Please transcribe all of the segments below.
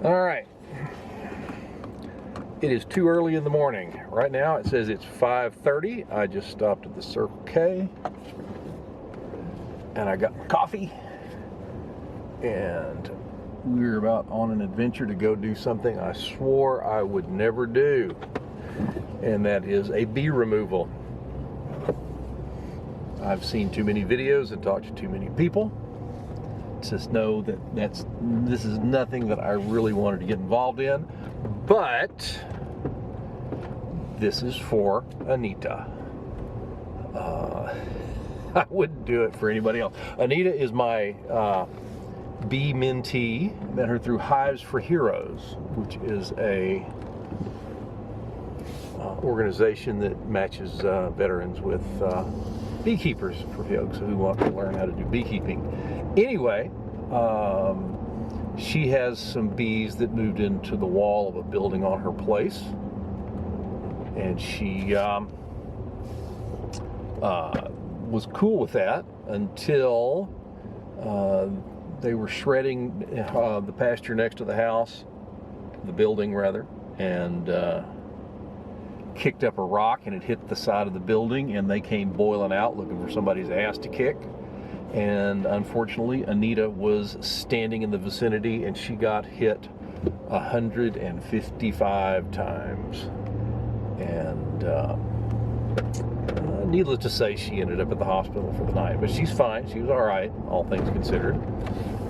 All right. It is too early in the morning. Right now it says it's 5:30. I just stopped at the Circle K and I got my coffee. And we're about on an adventure to go do something I swore I would never do. And that is a bee removal. I've seen too many videos and talked to too many people to know that this is nothing that I really wanted to get involved in, but this is for Anita. I wouldn't do it for anybody else. Anita is my bee mentee. Met her through Hives for Heroes, which is a organization that matches veterans with beekeepers for folks who want to learn how to do beekeeping. Anyway, she has some bees that moved into the wall of a building on her place, and she was cool with that until they were shredding the pasture next to the house, the building rather, and kicked up a rock, and it hit the side of the building, and they came boiling out looking for somebody's ass to kick. And unfortunately, Anita was standing in the vicinity, and she got hit 155 times. And needless to say, she ended up at the hospital for the night. But she's fine. She was all right, all things considered.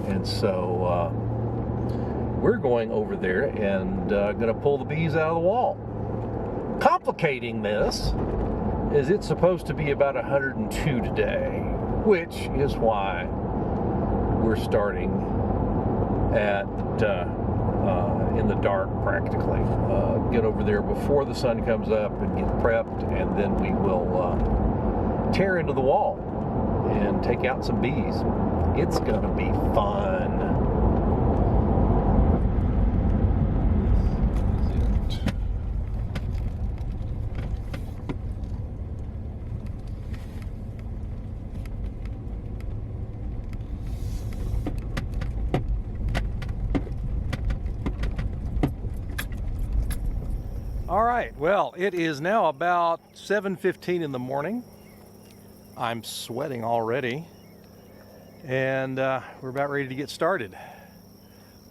And so we're going over there and going to pull the bees out of the wall. Complicating this is it's supposed to be about 102 today, which is why we're starting at in the dark practically. Get over there before the sun comes up and get prepped, and then we will tear into the wall and take out some bees. It's gonna be fun. All right, well, it is now about 7:15 in the morning. I'm sweating already, and we're about ready to get started.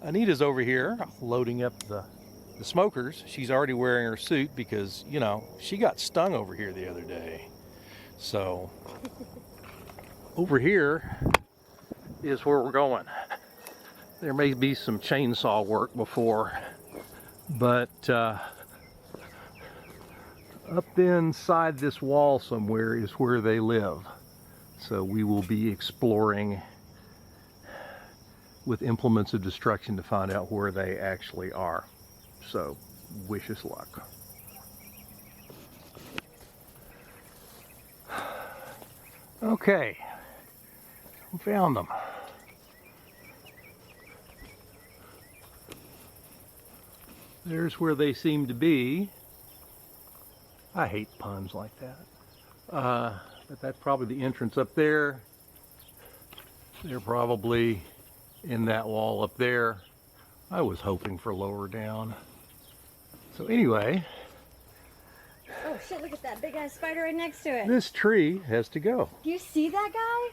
Anita's over here loading up the smokers. She's already wearing her suit because, you know, she got stung over here the other day. So over here is where we're going. There may be some chainsaw work before, but up inside this wall somewhere is where they live. So we will be exploring with implements of destruction to find out where they actually are. So wish us luck. Okay, we found them. There's where they seem to be. I hate puns like that. But that's probably the entrance up there. They're probably in that wall up there. I was hoping for lower down. So anyway. Oh shit, look at that big ass spider right next to it. This tree has to go. Do you see that guy?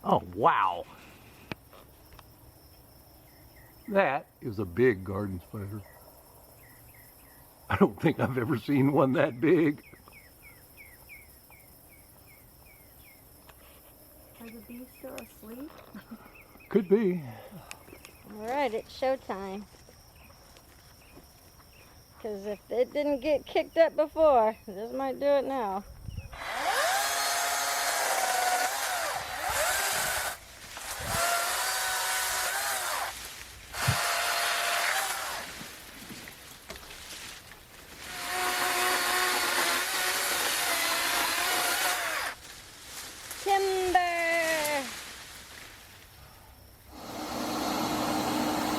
Oh, wow. That is a big garden spider. I don't think I've ever seen one that big. Are the bees still asleep? Could be. Alright, it's showtime. Because if it didn't get kicked up before, this might do it now.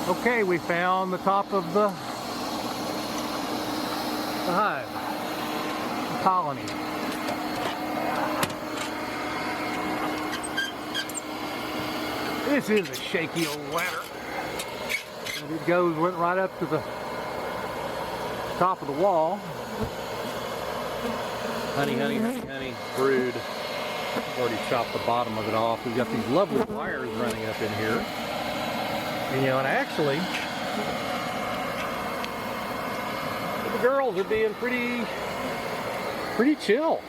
Okay, we found the top of the hive, the colony. This is a shaky old ladder. It went right up to the top of the wall. Honey, honey, honey, honey, brood. I've already chopped the bottom of it off. We've got these lovely wires running up in here. And, you know, and actually, the girls are being pretty chill.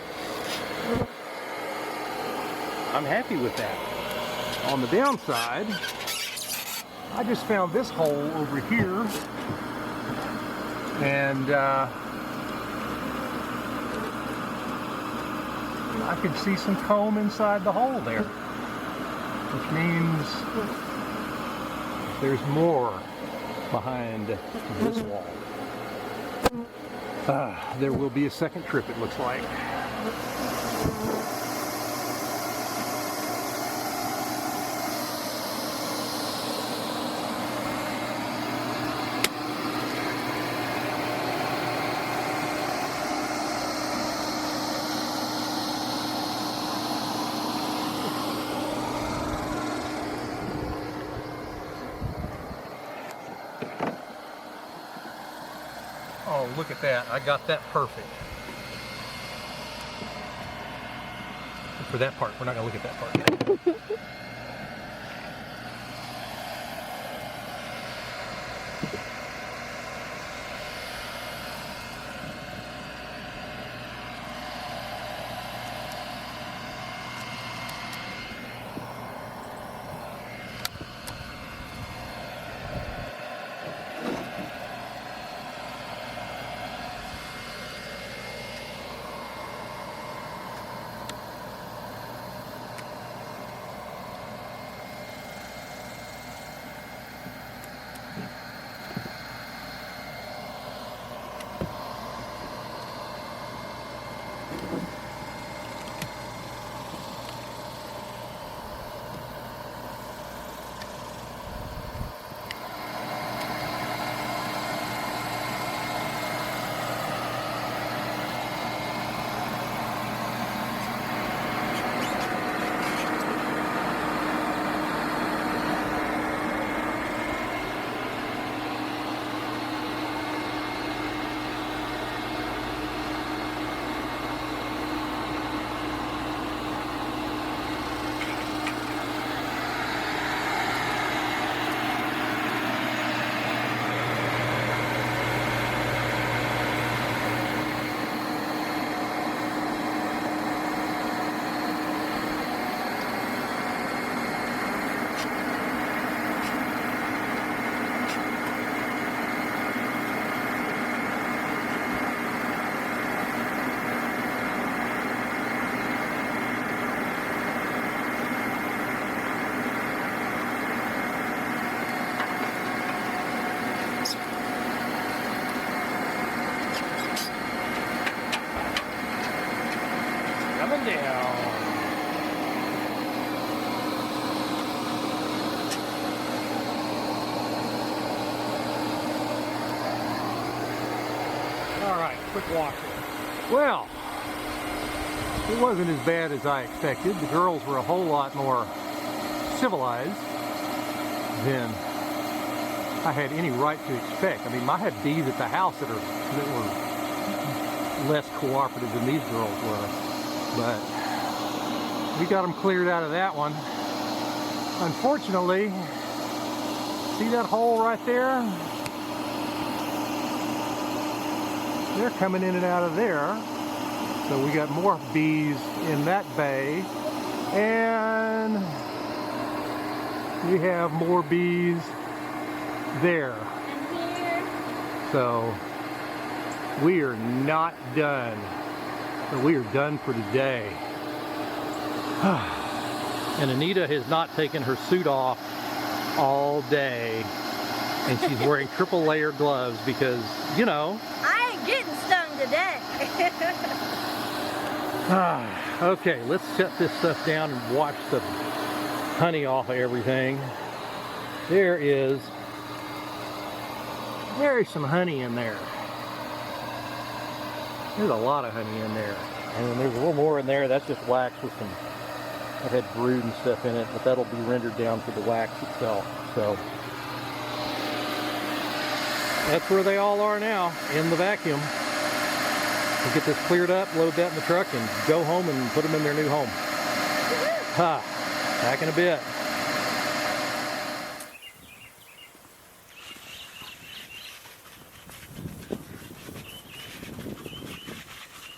I'm happy with that. On the downside, I just found this hole over here, and I can see some comb inside the hole there, which means there's more behind this wall. There will be a second trip, it looks like. Oh, look at that. I got that perfect. For that part, we're not going to look at that part. Coming down. All right, quick walk here. Well, it wasn't as bad as I expected. The girls were a whole lot more civilized than I had any right to expect. I mean, I had bees at the house that were less cooperative than these girls were. But we got them cleared out of that one. Unfortunately, see that hole right there? They're coming in and out of there. So we got more bees in that bay. And we have more bees there. And here. So we are not done. So we are done for today. And Anita has not taken her suit off all day. And she's wearing triple layer gloves because, you know. I ain't getting stung today. Okay, let's set this stuff down and wash the honey off of everything. There's some honey in there. There's a lot of honey in there. And then there's a little more in there. That's just wax with some, I've had brood and stuff in it, but that'll be rendered down to the wax itself. So that's where they all are now, in the vacuum. We'll get this cleared up, load that in the truck, and go home and put them in their new home. Ha! Back in a bit.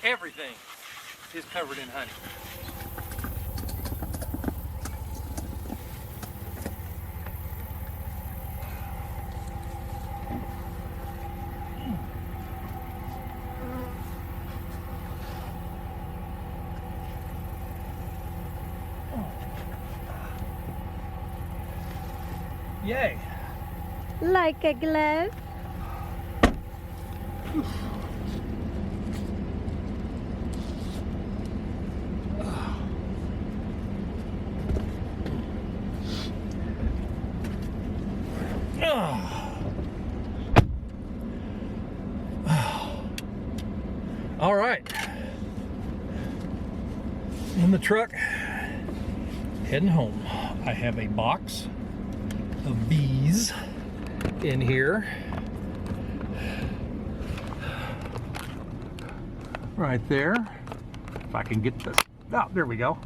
Everything is covered in honey. Yay! Like a glove. All right, in the truck, heading home. I have a box of bees in here. Right there. If I can get this. Oh, there we go.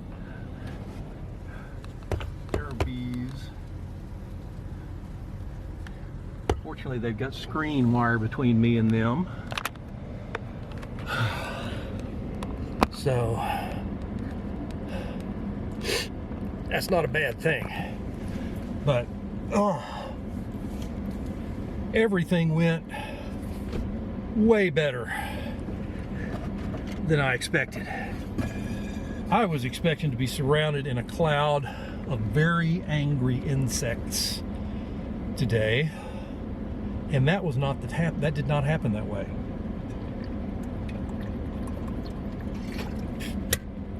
There are bees. Fortunately, they've got screen wire between me and them. So, that's not a bad thing. But, everything went way better than I expected. I was expecting to be surrounded in a cloud of very angry insects today, and that was not that did not happen that way.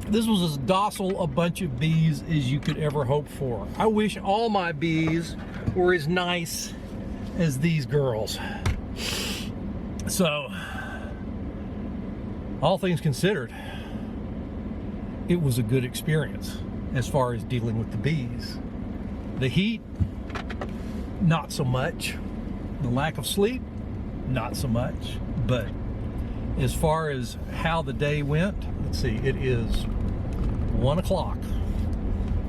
This was as docile a bunch of bees as you could ever hope for. I wish all my bees were as nice as these girls. So, all things considered, it was a good experience as far as dealing with the bees. The heat, not so much. The lack of sleep, not so much. But as far as how the day went, let's see, it is 1 o'clock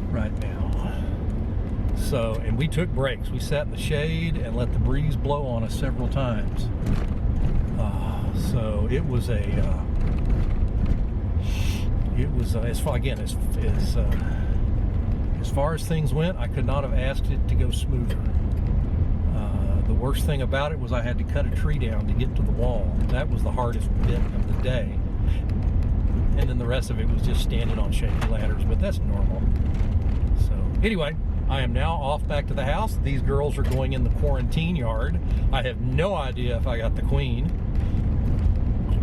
right now. So, and we took breaks. We sat in the shade and let the breeze blow on us several times. So it was as far as things went, I could not have asked it to go smoother. The worst thing about it was I had to cut a tree down to get to the wall. That was the hardest bit of the day. And then the rest of it was just standing on shaky ladders, but that's normal. So anyway, I am now off back to the house. These girls are going in the quarantine yard. I have no idea if I got the queen,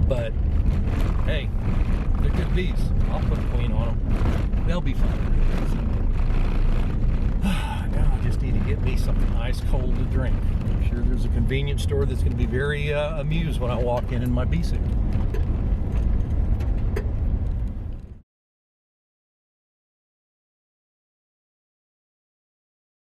but hey, they're good bees. I'll put a queen on them. They'll be fine. So, now I just need to get me something ice cold to drink. I'm sure there's a convenience store that's going to be very amused when I walk in my bee suit.